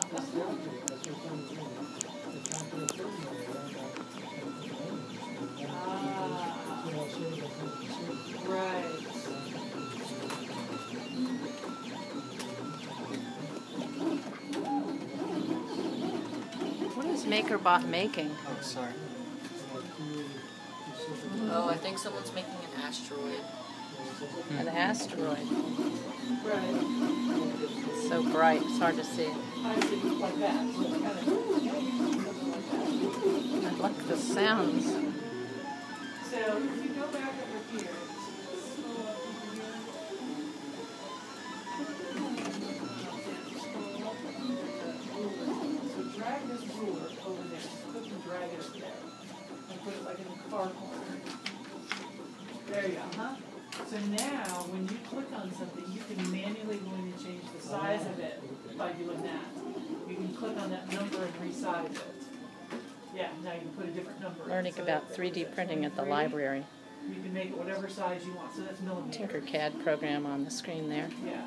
Right. What is Makerbot making? Oh, sorry. Oh, I think someone's making an asteroid. An asteroid. Right. It's so bright, it's hard to see. I see like that. So it's kind of I like the sounds. So if you go back over here, scroll up over here. So drag this ruler over there. Just click and drag it up there. And put it like in the far corner. There you go, huh? So now, when you click on something, you can manually go in and change the size of it by doing that. You can click on that number and resize it. Yeah, now you can put a different number in. Learning So about 3D printing at the library. you can make it whatever size you want, so that's millimeters. Tinkercad program on the screen there. Yeah.